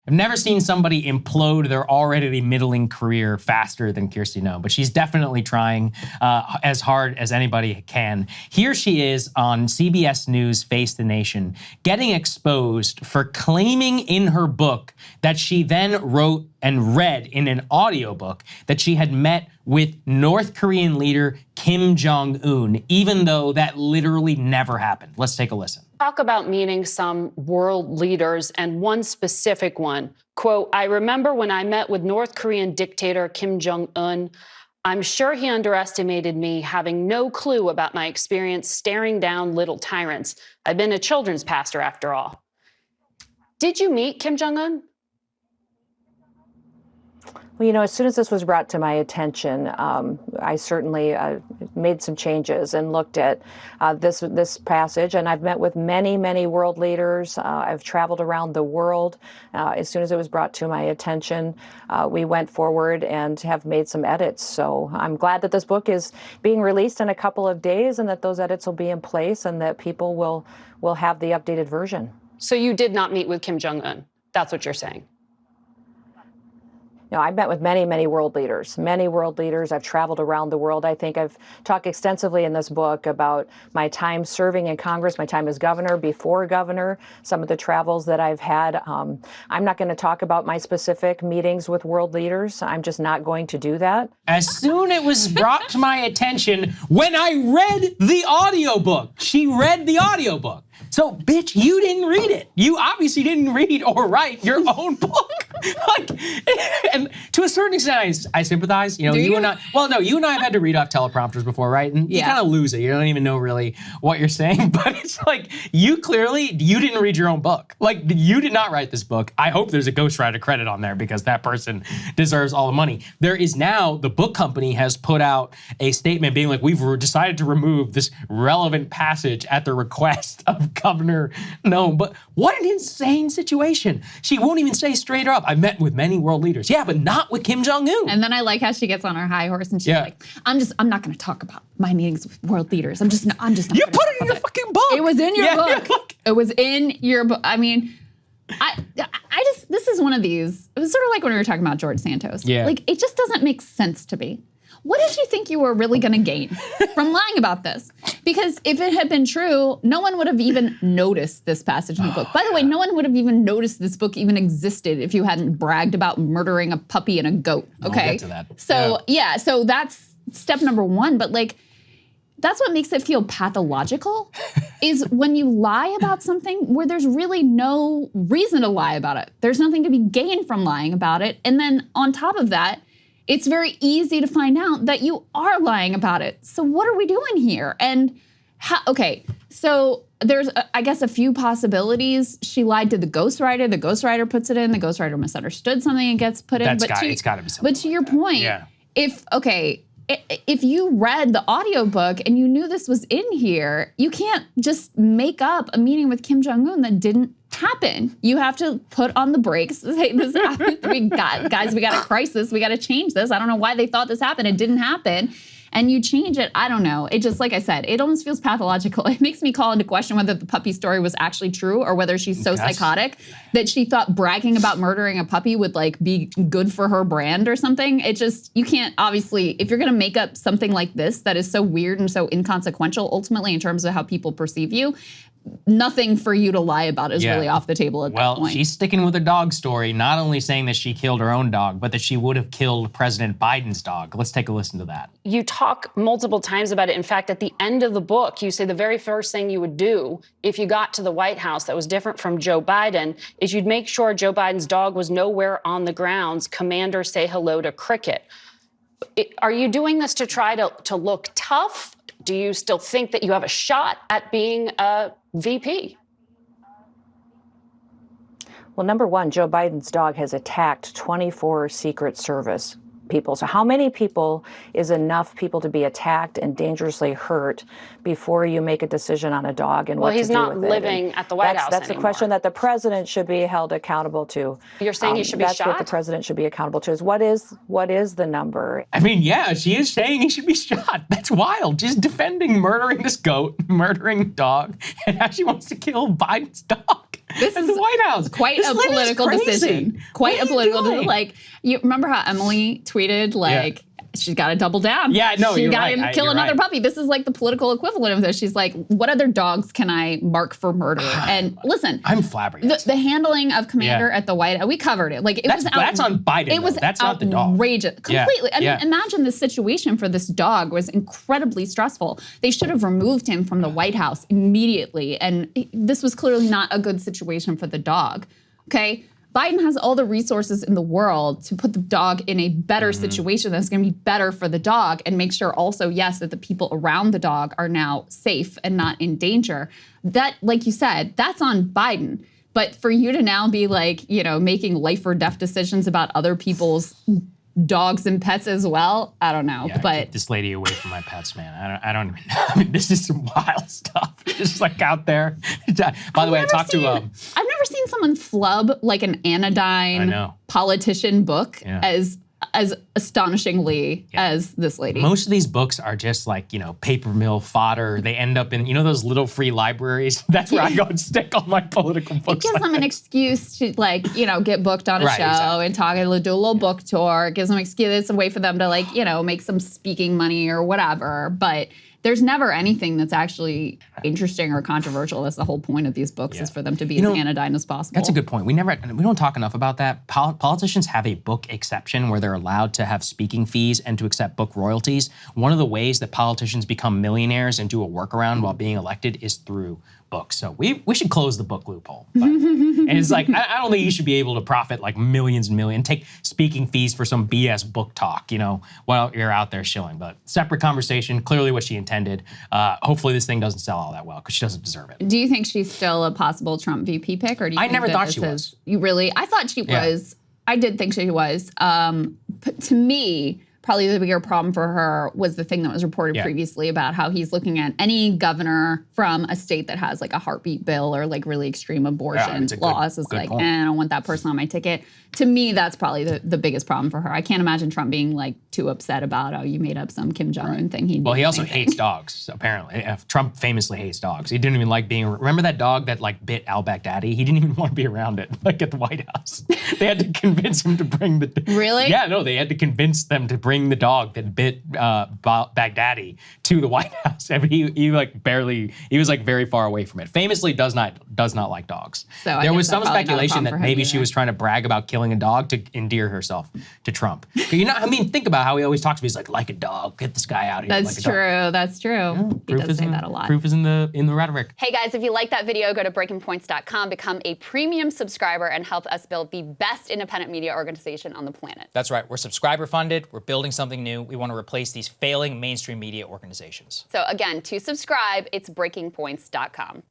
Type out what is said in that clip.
I've never seen somebody implode their already middling career faster than Kristi Noem, but she's definitely trying as hard as anybody can. Here she is on CBS News Face the Nation, getting exposed for claiming in her book that she then wrote and read in an audiobook that she had met with North Korean leader Kim Jong-un, even though that literally never happened. Let's take a listen. Talk about meeting some world leaders, and one specific one. Quote, I remember when I met with North Korean dictator Kim Jong-un, I'm sure he underestimated me, having no clue about my experience staring down little tyrants. I've been a children's pastor after all. Did you meet Kim Jong-un? Well, you know, as soon as this was brought to my attention, I certainly made some changes and looked at this passage. And I've met with many, many world leaders. I've traveled around the world. As soon as it was brought to my attention, we went forward and have made some edits. So I'm glad that this book is being released in a couple of days, and that those edits will be in place, and that people will have the updated version. So you did not meet with Kim Jong-un. That's what you're saying. You know, I've met with many, many world leaders. I've traveled around the world. I think I've talked extensively in this book about my time serving in Congress, my time as governor, before governor, some of the travels that I've had. I'm not going to talk about my specific meetings with world leaders. I'm just not going to do that. As soon as it was brought to my attention when I read the audiobook, she read the audiobook. So, bitch, you didn't read it. You obviously didn't read or write your own book. And to a certain extent, I sympathize. You know, you and I have had to read off teleprompters before, right? And you kind of lose it. You don't even know really what you're saying. But it's like, you didn't read your own book. Like, you did not write this book. I hope there's a ghostwriter credit on there, because that person deserves all the money. There is now, the book company has put out a statement being like, we've decided to remove this relevant passage at the request of Governor Noem. But what an insane situation. She won't even say straight up, I met with many world leaders. Yeah, but not with Kim Jong-un. And then I like how she gets on her high horse and she's like, I'm not going to talk about my meetings with world leaders. I'm just not. You put it in your fucking book. It was in your book. It was in your book. I mean, this is one of these. It was sort of like when we were talking about George Santos. Yeah. Like, it just doesn't make sense to me. What did you think you were really going to gain from lying about this? Because if it had been true, no one would have even noticed this passage in the book. By the way, no one would have even noticed this book even existed if you hadn't bragged about murdering a puppy and a goat, okay? I'll get to that. So, so that's step number one. But, like, that's what makes it feel pathological, is when you lie about something where there's really no reason to lie about it. There's nothing to be gained from lying about it. And then on top of that, it's very easy to find out that you are lying about it. So what are we doing here? And so there's, I guess, a few possibilities. She lied to the ghostwriter. The ghostwriter puts it in. The ghostwriter misunderstood something and gets put in. It's got to be something. But to your point, if you read the audiobook and you knew this was in here, you can't just make up a meeting with Kim Jong-un that didn't happen. You have to put on the brakes. Say, this happened. We got a crisis. We got to change this. I don't know why they thought this happened. It didn't happen. And you change it. I don't know. It just, like I said, it almost feels pathological. It makes me call into question whether the puppy story was actually true, or whether she's so psychotic that she thought bragging about murdering a puppy would, like, be good for her brand or something. It just, you can't, obviously, if you're going to make up something like this that is so weird and so inconsequential ultimately in terms of how people perceive you, nothing for you to lie about is really off the table at that point. Well, she's sticking with her dog story, not only saying that she killed her own dog, but that she would have killed President Biden's dog. Let's take a listen to that. You talk multiple times about it. In fact, at the end of the book, you say the very first thing you would do if you got to the White House that was different from Joe Biden is you'd make sure Joe Biden's dog was nowhere on the grounds. Commander, say hello to Cricket. Are you doing this to try to look tough? Do you still think that you have a shot at being a VP? Well, number one, Joe Biden's dog has attacked 24 Secret Service people. So how many people is enough people to be attacked and dangerously hurt before you make a decision on a dog and what to do with it? Well, he's not living at the White House That's anymore. the question that the president should be held accountable to. You're saying he should be shot? That's what the president should be accountable to, is what is the number? I mean, yeah, she is saying he should be shot. That's wild. She's defending murdering this goat, murdering the dog, and now she wants to kill Biden's dog. This at is the White House. quite This a lady's political crazy. decision. Quite What a are you political doing? decision. Like, you remember how Emily tweeted, like, she's got to double down. Yeah, no, She you're got right. to kill You're another right. puppy. This is like the political equivalent of this. She's like, what other dogs can I mark for murder? And listen, I'm flabbergasted. the handling of Commander Yeah. at the White House, we covered it. Like, That's on Biden, It was though. That's not the dog. outrageous. Yeah. Completely. I Yeah. mean, imagine the situation for this dog was incredibly stressful. They should have removed him from the White House immediately. And this was clearly not a good situation for the dog. Okay? Biden has all the resources in the world to put the dog in a better situation that's going to be better for the dog and make sure also, yes, that the people around the dog are now safe and not in danger. Like you said, that's on Biden. But for you to now be like, making life or death decisions about other people's dogs and pets as well, I don't know. Yeah, but keep this lady away from my pets, man. I don't even know. I mean, this is some wild stuff. Just like out there. By the way, I talked to I've never seen someone flub like an anodyne I know. politician book Yeah. as astonishingly as this lady. most of these books are just like, paper mill fodder. They end up in, those little free libraries. That's where I go and stick all my political It books. gives them an excuse to get booked on a Right, show exactly. and talk, do a little book tour. It gives them excuse. It's a way for them to make some speaking money or whatever. But there's never anything that's actually interesting or controversial. That's the whole point of these books is for them to be as anodyne as possible. That's a good point. We don't talk enough about that. Politicians have a book exception where they're allowed to have speaking fees and to accept book royalties. One of the ways that politicians become millionaires and do a workaround while being elected is through books. So we should close the book loophole. And it's like, I don't think you should be able to profit like millions and millions, take speaking fees for some BS book talk, while you're out there shilling. But separate conversation, clearly what she intended. Hopefully this thing doesn't sell all that well because she doesn't deserve it. Do you think she's still a possible Trump VP pick, or do you I think never that thought this she is- was. You really? I thought she was. I did think she was. But to me, probably the bigger problem for her was the thing that was reported previously about how he's looking at any governor from a state that has like a heartbeat bill or like really extreme abortion it's a laws. It's good like, point. I don't want that person on my ticket. To me, that's probably the biggest problem for her. I can't imagine Trump being like too upset about, oh, you made up some Kim Jong-un thing. He'd do Well, he the also same thing. hates dogs, apparently. Trump famously hates dogs. He didn't even like being, remember that dog that like bit al-Baghdadi? He didn't even want to be around it, like at the White House. They had to convince him to bring the... Really? Yeah, no, they had to convince them to bring the dog that bit Baghdadi to the White House. I mean, he was like very far away from it. Famously does not like dogs. So I there guess was some that's probably not a speculation problem that for him maybe she either. was trying to brag about killing a dog to endear herself to Trump. Think about how he always talks to me. He's like a dog, get this guy out of here. That's like a dog. true. That's true. He does say that a lot. Proof is in the rhetoric. Hey guys, if you like that video, go to breakingpoints.com, become a premium subscriber, and help us build the best independent media organization on the planet. That's right. We're subscriber funded. We're building something new. We want to replace these failing mainstream media organizations. So again, to subscribe, it's breakingpoints.com.